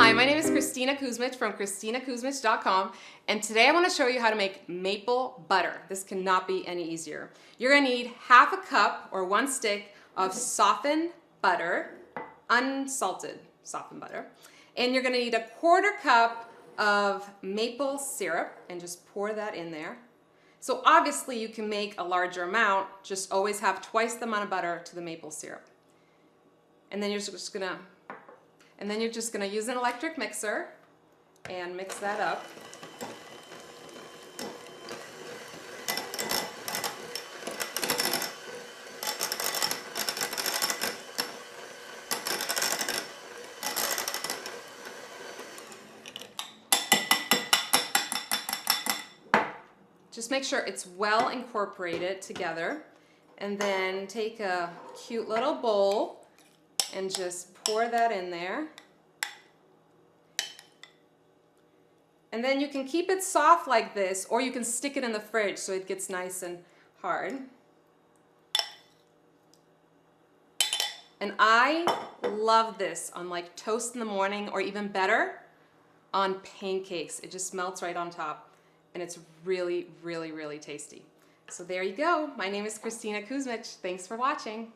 Hi, my name is Christina Kuzmich from ChristinaKuzmich.com, and today I want to show you how to make maple butter. This cannot be any easier. You're going to need half a cup or one stick of softened butter, unsalted softened butter, and you're going to need a quarter cup of maple syrup, and just pour that in there. So obviously you can make a larger amount, just always have twice the amount of butter to the maple syrup. And then you're just gonna use an electric mixer and mix that up. Just make sure it's well incorporated together, and then take a cute little bowl and just pour that in there. And then you can keep it soft like this, or you can stick it in the fridge so it gets nice and hard. And I love this on like toast in the morning, or even better, on pancakes. It just melts right on top, and it's really, really, really tasty. So there you go. My name is Christina Kuzmich. Thanks for watching.